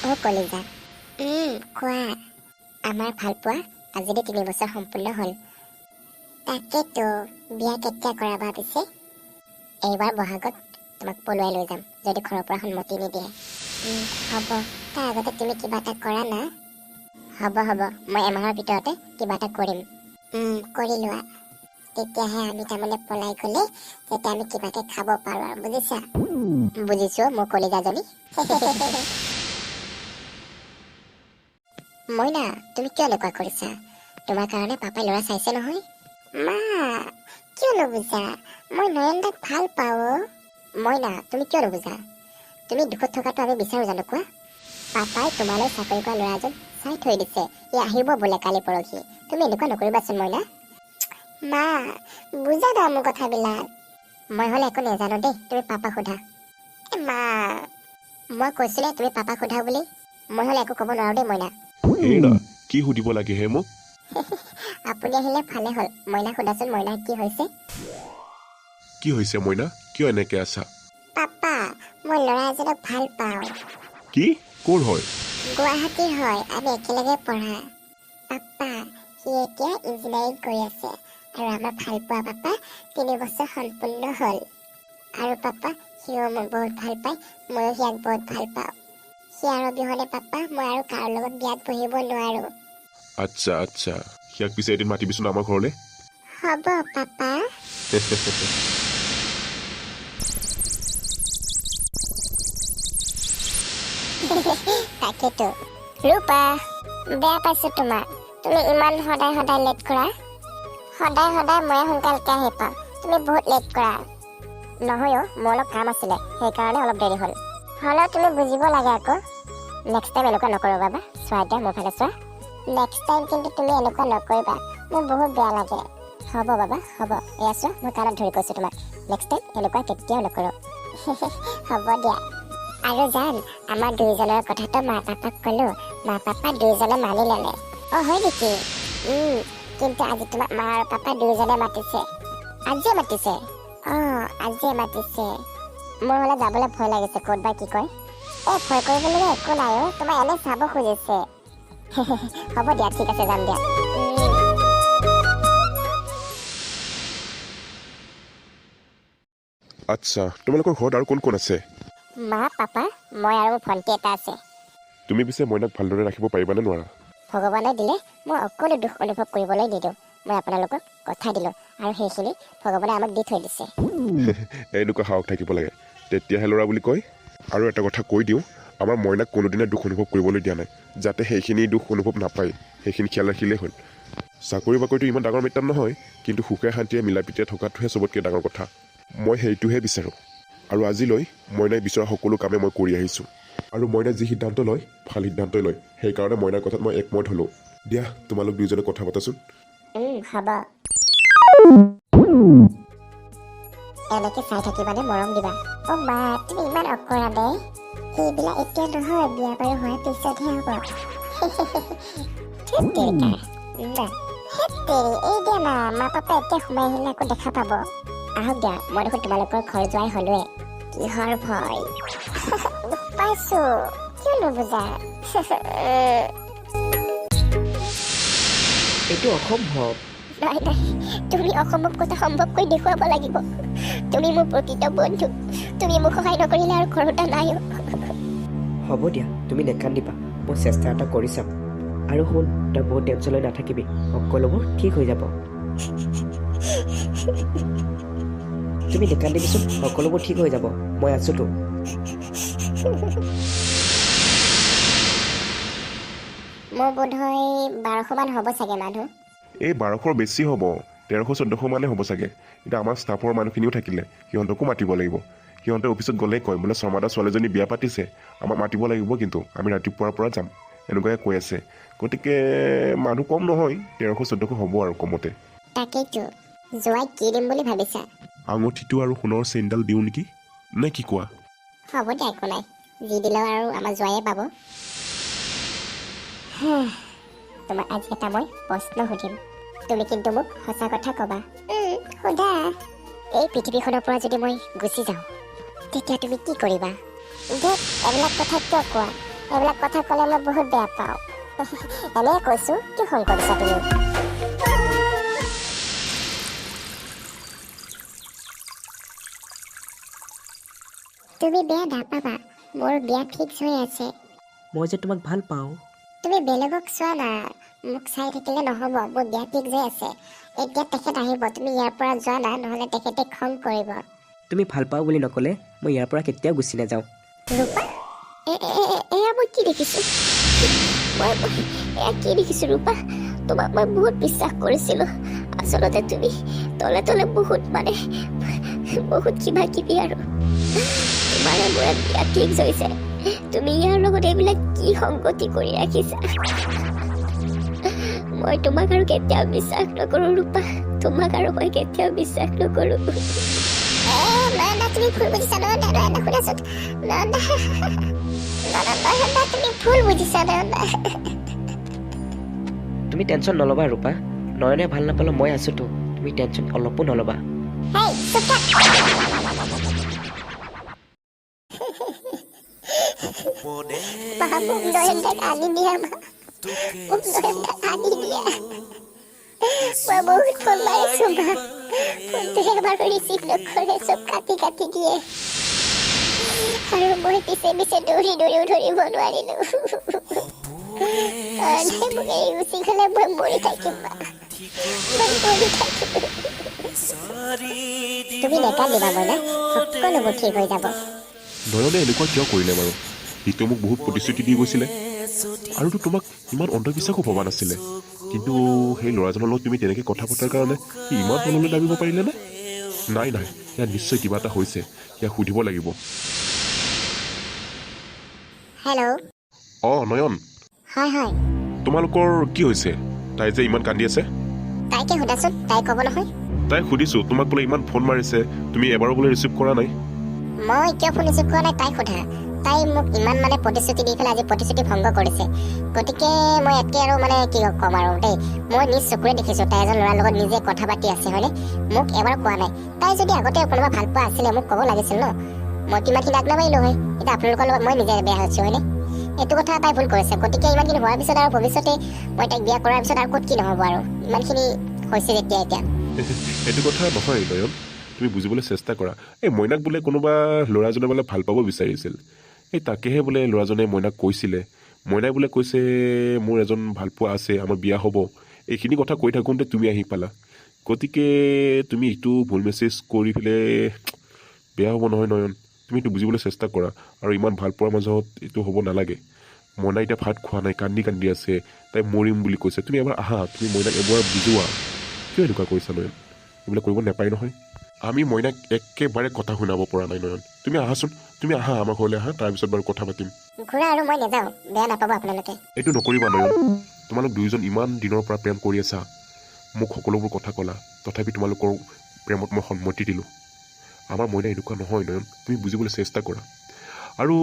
ও কলিজা কোৱা আমাৰ ভালপোৱা আজিৰে 3 বছৰ সম্পূৰ্ণ হ'ল তাকেতো বিয়া কেতিয়া কৰাবা পিছে এইবাৰ বহাগত তোমাক পলুৱাই লৈ যাম যদি ঘৰৰ পৰা সন্মতি নিদিয়ে হ'ব তাৰ আগতে তুমি কিবা এটা কৰা না হ'ব মই এমাহৰ ভিতৰতে কিবা এটা কৰিম কৰি লোৱা তেতিয়াহে আমি তাৰমানে পলাই গ'লে তেতিয়া আমি কিবাকে খাব পাৰো আৰু বুজিছা বুজিছো মোৰ কলিজাজনী মইনা তুমি কিয় এনেকুৱা কৰিছা তোমাৰ কাৰণে পাপাই ল'ৰা চাইছে নহয় মা কিয় নুবুজা মই নয়নদাক ভাল পাওঁ মইনা তুমি কিয় নুবুজা তুমি দুখত থকাটো আমি বিচাৰো জানো কোৱা পাপাই তোমালৈ চাকৰি কৰা ল'ৰা এজন চাই থৈ দিছে ই আহিব বোলে কালি পৰহি তুমি এনেকুৱা নকৰিবাচোন মইনা মা বুজা না মোৰ কথাবিলাক মই হ'লে একো নাজানো দেই তুমি পাপাক সোধা মা মই কৈছিলে তুমি পাপাক সোধা বুলি মই হ'লে একো ক'ব নোৱাৰো দেই মইনা হেৰা কি সুধিব লাগে হে মোক আপুনি আহিলে ভালে হ'ল মইনা সোধাচোন মইনা কি হৈছে মইনা কিয় এনেকে আছা পাপা মই ল'ৰা এজনক ভাল পাওঁ কি ক'ৰ হয় গুৱাহাটীৰ হয় আমি একেলগে পঢ়া পাপা সি এতিয়া ইঞ্জিনিয়াৰিং কৰি আছে আৰু আমাৰ ভাল পোৱা পাপা 3 বছৰ সম্পূৰ্ণ হ'ল আৰু পাপা সিও মোক বহুত ভাল পায় ময়ো সিয়াক বহুত ভাল পাওঁ সি আৰু অবিহনে পাপা মই আৰু কাৰো লগত বিয়াত বহিব নোৱাৰো আচ্ছা সিয়াক পিছে এদিন মাতিবিচোন আমাৰ ঘৰলৈ হ'ব পাপা তাকেতো ৰূপা বেয়া পাইছো তোমাক তুমি ইমান সদায় লেট কৰা সদায় মই সোনকালকে আহি পাওঁ তুমি বহুত লেট কৰা নহয় মোৰ অলপ কাম আছিলে সেইকাৰণে অলপ দেৰি হ'ল হ'লেও তুমি বুজিব লাগে আকৌ নেক্সট টাইম এনেকুৱা নকৰো বাবা চোৱা এতিয়া মোৰ ফালে চোৱা নেক্সট টাইম কিন্তু তুমি এনেকুৱা নকৰিবা মোৰ বহুত বেয়া লাগে হ'ব বাবা হ'ব এয়া চোৱা মই কাণত ধৰি কৈছো তোমাক নেক্সট টাইম এনেকুৱা কেতিয়াও নকৰো হ'ব দিয়া আৰু জান আমাৰ দুইজনৰ কথাটো মা পাপাক ক'লো মা পাপা দুইজনে মানি ল'লে হয় নেকি কিন্তু আজি তোমাক মা আৰু পাপা দুইজনে মাতিছে আজিয়ে মাতিছে মোৰ হ'লে যাবলৈ ভয় লাগিছে ক'ত বা কি কয় ভয় কৰিবলৈ একো নাই তোমাৰ এনে চাব খুজিছে হ'ব দিয়া ঠিক আছে যাম দিয়া আচ্ছা তোমালোকৰ ঘৰত আৰু কোন কোন আছে মা পাপা মই আৰু ভণ্টি এটা আছে তুমি পিছে মইনাক ভালদৰে ৰাখিব পাৰিবানে নোৱাৰা ভগৱানে দিলে মই অকণো দুখ অনুভৱ কৰিবলৈ নিদিওঁ মই আপোনালোকক কথা দিলোঁ আৰু সেইখিনি ভগৱানে আমাক দি থৈ দিছে এনেকুৱা সাহস থাকিব লাগে তেতিয়াহে ল'ৰা বুলি কয় আৰু এটা কথা কৈ দিওঁ আমাৰ মইনাক কোনোদিনে দুখ অনুভৱ কৰিবলৈ দিয়া নাই যাতে সেইখিনি দুখ অনুভৱ নাপায় সেইখিনি খেয়াল ৰাখিলেই হ'ল চাকৰি বাকৰিটো ইমান ডাঙৰ মেটাৰ নহয় কিন্তু সুখে শান্তিৰে মিলা প্ৰীতিৰে থকাটোহে চবতকৈ ডাঙৰ কথা মই সেইটোহে বিচাৰোঁ আৰু আজিলৈ মইনাই বিচৰা সকলো কামে মই কৰি আহিছোঁ আৰু মইনাই যি সিদ্ধান্ত লয় ভাল সিদ্ধান্তই লয় সেইকাৰণে মইনাৰ কথাত মই একমত হ'লোঁ দিয়া তোমালোক দুয়োজনে কথা পাতাচোন হ'ব এনেকে চাই থাকিবানে মৰম দিবা মা তুমি ইমান অকৰা দে সেইবিলাক এতিয়া নহয় বিয়া বাৰু হোৱাৰ পিছতহে হ'ব এই দিয়া না মা পাপা এতিয়া সোমাই আহিলে আকৌ দেখা পাব আহক দিয়া মই দেখোন তোমালোকৰ ঘৰ যোৱাই হ'লোৱে কিহৰ ভয় পাইছো কিয় নুবুজা এইটো অসম্ভৱ নাই তুমি অসম্ভৱ কথা সম্ভৱ কৰি দেখুৱাব লাগিব তুমি মোৰ প্ৰকৃত বন্ধু তুমি মোক সহায় নকৰিলে আৰু ঘৰতে নাই হ'ব দিয়া তুমি নেকান্দিবা মই চেষ্টা এটা কৰি চাম আৰু শুন তই বহুত টেনচন লৈ নাথাকিবি সকলোবোৰ ঠিক হৈ যাব তুমি নেকান্দিবিচোন সকলোবোৰ ঠিক হৈ যাব মই আছোতো মোৰ বোধহয় 1200 মান হ'ব চাগে মানুহ এই 1200ৰ বেছি হ'ব 1300-1400 মানে হ'ব চাগে এতিয়া আমাৰ ষ্টাফৰ মানুহখিনিও থাকিলে সিহঁতকো মাতিব লাগিব সিহঁতে অফিচত গ'লেই কয় বোলে শৰ্মাদা ছোৱালীজনী বিয়া পাতিছে আমাক মাতিব লাগিব কিন্তু আমি ৰাতিপুৱাৰ পৰা যাম এনেকুৱাই কৈ আছে গতিকে মানুহ কম নহয় 1300-1400 হ'ব আৰু কমতে তাকেইতো জোৱাই কি দিম বুলি ভাবিছা আঙুঠিটো আৰু সোণৰ চেইনডাল দিওঁ নেকি নে কি কোৱা হ'ব দিয়া একো নাই যি দিলেও আৰু আমাৰ জোৱায়ে পাব তোমাক আজি এটা মই প্ৰশ্ন সুধিম তুমি কিন্তু মোক সঁচা কথা ক'বা সোধা এই পৃথিৱীখনৰ পৰা যদি মই গুচি যাওঁ তেতিয়া তুমি কি কৰিবা এইবিলাক কথা কিয় কোৱা এইবিলাক কথা ক'লে মই বহুত বেয়া পাওঁ এনে কৈছোঁ কি খং কৰিছা তুমি তুমি বেয়া নাপাবা মোৰ বিয়া ফিক্স হৈ আছে মই যে তোমাক ভাল পাওঁ তুমি বেলেগক চোৱা না মোক চাই থাকিলে নহ'ব মোৰ বিয়া ফিক্স হৈ আছে এতিয়া তেখেত আহিব তুমি ইয়াৰ পৰা যোৱা না নহ'লে তেখেতে খং কৰিব তুমি ভাল পাওঁ বুলি নক'লে মই ইয়াৰ পৰা কেতিয়াও গুচি নাযাওঁ ৰূপা এয়া মই কি দেখিছোঁ এয়া কি দেখিছোঁ ৰূপা তোমাক মই বহুত বিশ্বাস কৰিছিলোঁ আচলতে তুমি তলে তলে বহুত কিবা কিবি আৰু তোমাৰে মোৰ বিয়া ফিক্স হৈছে তুমি ইয়াৰ লগত এইবিলাক কি সংগতি কৰি ৰাখিছা মই তোমাক আৰু কেতিয়াও বিশ্বাস নকৰোঁ ৰূপা তোমাক আৰু মই কেতিয়াও বিশ্বাস নকৰোঁ নয়না তুমি ভুল বুজিছা নয়না শুনাচোন নয়না তুমি ভুল বুজিছা নয়না তুমি টেনশ্যন নল'বা ৰূপা নয়নে ভাল নাপালে মই আছোঁতো তুমি টেনশ্যন অলপো নল'বা হেই চুপ থাক মোক নয়নদাক আনি দিয়া মা মোক নয়নদাক আনি দিয়া মই বহুত ফোন মাৰিছোঁ মা ফোনটো এবাৰ ৰিচিভ নকৰে চব কাটি কাটি দিয়ে আৰু মই পিছে পিছে দৌৰি ধৰিব নোৱাৰিলোঁ মোক এৰি গুচি গ'লে মই মৰি থাকিম মা মই মৰি থাকিম তুমি নেকান্দিবা মইনা সকলোবোৰ ঠিক হৈ যাব নয়নে এনেকুৱা কিয় কৰিলে বাৰু সিটো মোক বহুত প্ৰতিশ্ৰুতি দি গৈছিলে আৰুতো তোমাক ইমান অন্ধবিশ্বাসো ভবা নাছিলে কিন্তু সেই ল'ৰাজনৰ লগত তুমি তেনেকৈ কথা পতাৰ কাৰণে সি ইমান তললৈ নামিব পাৰিলেনে নাই ইয়াত নিশ্চয় কিবা এটা হৈছে ইয়াক সুধিব লাগিব হেল্ল' নয়ন হয় তোমালোকৰ কি হৈছে তাই যে ইমান কান্দি আছে তাইকে সোধাচোন তাই ক'ব নহয় তাই সুধিছোঁ তোমাক বোলে ইমান ফোন মাৰিছে তুমি এবাৰো বোলে ৰিচিভ কৰা নাই মই কিয় ফোন ৰিচিভ কৰা নাই তাই সোধা তাই মোক ইমান প্ৰতিশ্ৰুতি দি পেলাই আজি প্ৰতিশ্ৰুতি ভংগ কৰিছে গতিকে মই ইয়াতকৈ আৰু কি ক'ম আৰু দেই মই নিজ চকুৰে দেখিছোঁ তাই এজন ল'ৰাৰ লগত নিজে কথা পাতি আছে হয়নে মোক এবাৰ কোৱা নাই তাই যদি আগতে কোনোবা ভাল পোৱা আছিলে মোক ক'ব লাগিছিল ন মই কিমানখিনি আগ নাবাৰিলোঁ হয় এতিয়া আপোনালোকৰ লগত মই নিজে বেয়া হৈছোঁ হয়নে এইটো কথা তাই ভুল কৰিছে গতিকে ইমানখিনি হোৱাৰ পিছত আৰু ভৱিষ্যতে মই তাইক বিয়া কৰাৰ পিছত আৰু ক'ত কি নহ'ব আৰু ইমানখিনি হৈছে যেতিয়া এতিয়া এইটো কথা নহয় নয়ন তুমি বুজিবলৈ চেষ্টা কৰা এই মইনাক বোলে কোনোবা ল'ৰাজনে বোলে ভাল পাব বিচাৰিছিল এই তাকেহে বোলে ল'ৰাজনে মইনাক কৈছিলে মইনাই বোলে কৈছে মোৰ এজন ভাল পোৱা আছে আমাৰ বিয়া হ'ব এইখিনি কথা কৈ থাকোঁতে তুমি আহি পালা গতিকে তুমি এইটো ভুল মেছেজ কৰি পেলাই বেয়া হ'ব নহয় নয়ন তুমি এইটো বুজিবলৈ চেষ্টা কৰা আৰু ইমান ভাল পোৱাৰ মাজত এইটো হ'ব নালাগে মইনাই এতিয়া ভাত খোৱা নাই কান্দি আছে তাই মৰিম বুলি কৈছে তুমি এবাৰ আহা তুমি মইনাক এবাৰ বুজোৱা কিয় এনেকুৱা কৰিছা নয়ন এইবিলাক কৰিব নাপায় নহয় আমি মইনাক একেবাৰে কথা শুনাব পৰা নাই নয়ন তুমি আহাচোন তুমি আহা আমাৰ ঘৰলৈ আহা তাৰপিছত বাৰু কথা পাতিম ঘূৰা আৰু মই নাযাওঁ বেয়া নাপাব আপোনালোকে এইটো নকৰিবা নয়ন তোমালোক দুয়োজন ইমান দিনৰ পৰা প্ৰেম কৰি আছা মোক সকলোবোৰ কথা ক'লা তথাপি তোমালোকৰ প্ৰেমত মই সন্মতি দিলোঁ আমাৰ মইনা এনেকুৱা নহয় নয়ন তুমি বুজিবলৈ চেষ্টা কৰা আৰু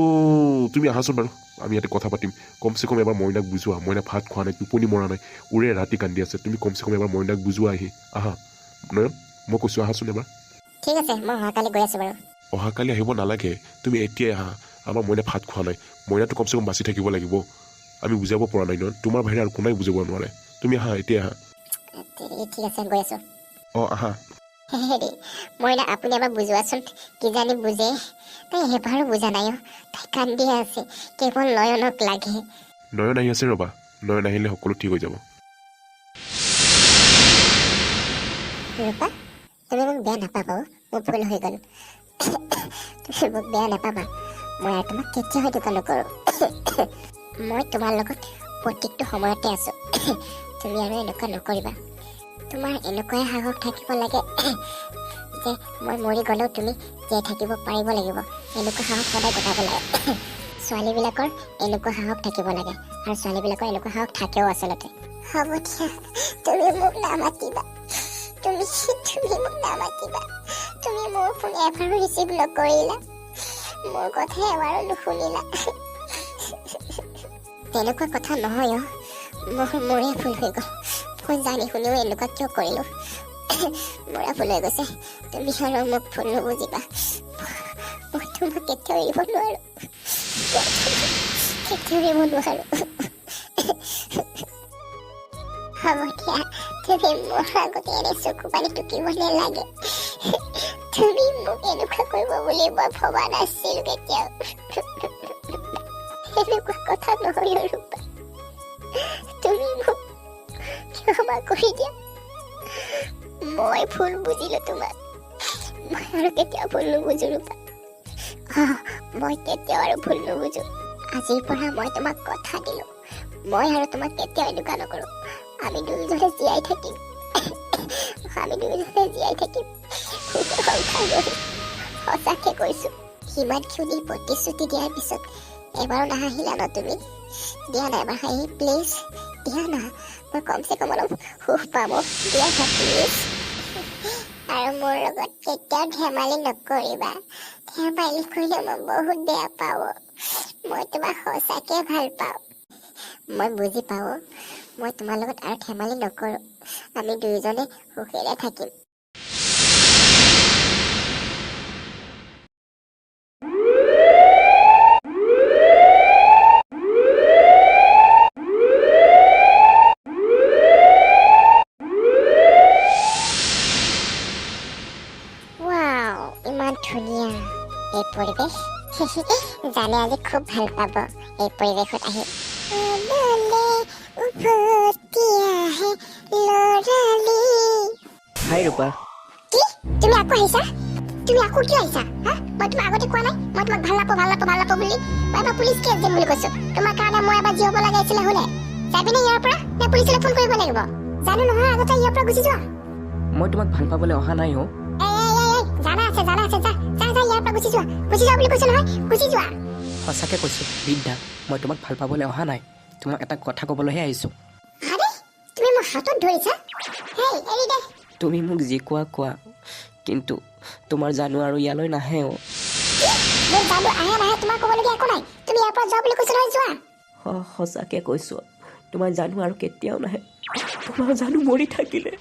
তুমি আহাচোন বাৰু আমি ইয়াতে কথা পাতিম কমচে কম এবাৰ মইনাক বুজোৱা মইনা ভাত খোৱা নাই টোপনি মৰা নাই উৰে ৰাতি কান্দি আছে তুমি কমচে কম এবাৰ মইনাক বুজোৱা আহি আহা নয়ন মই কৈছোঁ আহাচোন এবাৰ ঠিক আছে মই অহাকালি গৈ আছোঁ বাৰু অহাকালি আহিব নালাগে তুমি এতিয়াই আহা আমাৰ মইনা ভাত খোৱা নাই মইনাটো কমচে কম বাচি থাকিব লাগিব আমি বুজাব পৰা নাই নয়ন তোমাৰ বাহিৰে আৰু কোনাই বুজাব নোৱাৰে তুমি আহা এতিয়া আহা ঠিক আছে গৈ আছোঁ আহা হেৰি মইনা আপুনি এবাৰ বুজোৱাচোন কিজানি বুজে তাই এবাৰো বুজা নাই তাই কান্দিয়ে আছে কেৱল নয়নক লাগে নয়ন আহি আছে ৰ'বা নয়ন আহিলে সকলো ঠিক হৈ যাব ৰূপা তুমি মোক বেয়া নাপাবা মোৰ ভুল হৈ গ'ল তুমি মোক বেয়া নাপাবা মই আৰু তোমাক কেতিয়াও সেইটো নকৰোঁ মই তোমাৰ লগত প্ৰত্যেকটো সময়তে আছোঁ তুমি আৰু এনেকুৱা নকৰিবা তোমাৰ এনেকুৱাই সাহস থাকিব লাগে যে মই মৰি গ'লেও তুমি জীয়াই থাকিব পাৰিব লাগিব এনেকুৱা সাহস সদায় গোটাব লাগে ছোৱালীবিলাকৰ এনেকুৱা সাহস থাকিব লাগে আৰু ছোৱালীবিলাকৰ এনেকুৱা সাহস থাকেও আচলতে হ'ব দিয়া তুমি মোক নামাতিবা তুমি মোক নামাতিবা তুমি মোৰ ফোন এবাৰো ৰিচিভ নকৰিলা মোৰ কথা এবাৰো নুশুনিলা তেনেকুৱা কথা নহয় মোৰে ভুল হৈ গ'ল মই জানি শুনিও এনেকুৱা কিয় কৰিলোঁ মোৰে ভুল হৈ গৈছে তুমি আৰু মোক ভুল নুবুজিবা মই তোমাক কেতিয়াও এৰিব নোৱাৰোঁ ধৰিব নোৱাৰো হ'ব দিয়া তুমি মোৰ আগতে এনে চকু পানী টুকিবলে লাগে তুমি মোক এনেকুৱা কৰিব বুলি মই ভবা নাছিলো কেতিয়াও এনেকুৱা কথা নহয় ৰূপা তুমি মোক ক্ষমা কৰি দিয়া মই ভুল বুজিলো তোমাক মই আৰু কেতিয়াও ভুল নুবুজো ৰূপা মই কেতিয়াও আৰু ভুল নুবুজো আজিৰ পৰা মই তোমাক কথা দিলো মই আৰু তোমাক কেতিয়াও এনেকুৱা নকৰো আমি দুয়োজনে জীয়াই থাকিম সঁচাকে কৈছো সিমানখিনি প্ৰতিশ্ৰুতি দিয়াৰ পিছত এবাৰো নাহাঁহিলা ন তুমি দিয়া না এবাৰ হাঁহি প্লিজ দিয়া না মই কমচে কম অলপ সুখ পাব দিয়া না প্লিজ আৰু মোৰ লগত কেতিয়াও ধেমালি নকৰিবা ধেমালি কৰিলে মই বহুত বেয়া পাওঁ মই তোমাক সঁচাকে ভাল পাওঁ মই বুজি পাওঁ মই তোমাৰ লগত আৰু ধেমালি নকৰো আমি দুয়োজনে সুখেৰে থাকিম ৱাও ইমান ধুনীয়া এই পৰিৱেশ জানে আজি খুব ভাল পাব এই পৰিৱেশত আহি হাই ৰূপা কি তুমি আকৌ আহিছা তুমি আকৌ কিয় আহিছা হা মই তোমাক আগতে কোৱা নাই মই তোমাক ভাল নাপাওঁ বুলি মই এবাৰ পুলিচ কেছ দিম বুলি কৈছো তোমাৰ কাৰণে মই এবাৰ যি হ'ব লাগে আছিলে হ'লে যাবিনে ইয়াৰ পৰা নে পুলিচলৈ ফোন কৰিব লাগিব জানো নহয় আগতে ইয়াৰ পৰা গুচি যোৱা মই তোমাক ভাল পাবলৈ অহা নাই অ' জানা আছে যা ইয়াৰ পৰা গুচি যোৱা বুলি কৈছো নহয় গুচি যোৱা সঁচাকে কৈছো বিদ্যা মই তোমাক ভাল পাবলৈ অহা নাই তোমাক এটা কথা ক'বলৈহে আহিছোঁ আৰে তুমি মোৰ হাতত ধৰিছা হেই এৰি দে তুমি মোক যি কোৱা কিন্তু তোমাৰ জানো আৰু ইয়ালৈ নাহে অ' মোৰ জানো আহে নাহে তোমাৰ ক'বলগীয়া একো নাই তুমি ইয়াৰ পৰা যোৱা বুলি কৈছো নহয় যোৱা সঁচাকে কৈছো তোমাৰ জানো আৰু কেতিয়াও নাহে তোমাৰ জানো মৰি থাকিলে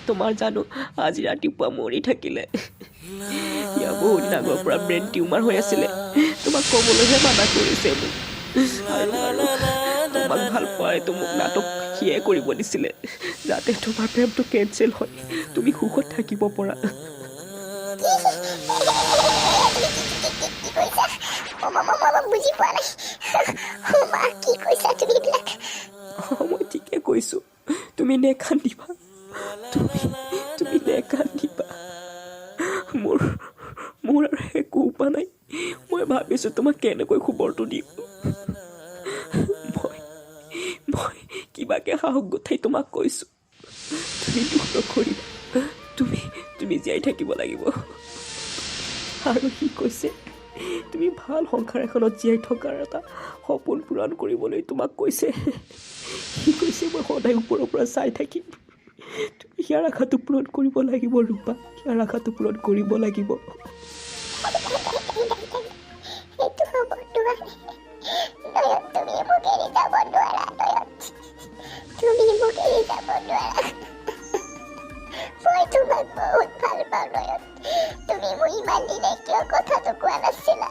তোমাৰ জানো আজি ৰাতিপুৱা মৰি থাকিলে ইয়াৰ বহুত দিন আগৰ পৰা ব্ৰেইন টিউমাৰ হৈ আছিলে তোমাক ক'বলৈহে মানা কৰিছে মোক আৰু তোমাক ভাল পোৱাইতো মোক নাটক সিয়ে কৰিব দিছিলে যাতে তোমাৰ প্ৰেমটো কেঞ্চেল হয় তুমি সুখত থাকিব পৰা বুজি পোৱা নাই কি কৈছা তুমি এইবিলাক মই ঠিকে কৈছো তুমি নেকান্দিবা তুমি নেকান্দিবা মোৰ আৰু একো উপায় নাই মই ভাবিছো তোমাক কেনেকৈ খবৰটো দিম মই কিবাকে সাহস গোটাই তোমাক কৈছো তুমি দুখ নকৰিবা তুমি জীয়াই থাকিব লাগিব আৰু সি কৈছে তুমি ভাল সংসাৰ এখনত জীয়াই থকাৰ এটা সপোন পূৰণ কৰিবলৈ তোমাক কৈছে সি কৈছে মই সদায় ওপৰৰ পৰা চাই থাকিম তুমি ইয়াৰ আশাটো পূৰণ কৰিব লাগিব ৰূপা ইয়াৰ আশাটো পূৰণ কৰিব লাগিব তুমি মোক ইমান দিনে কিয় কথাটো কোৱা নাছিলা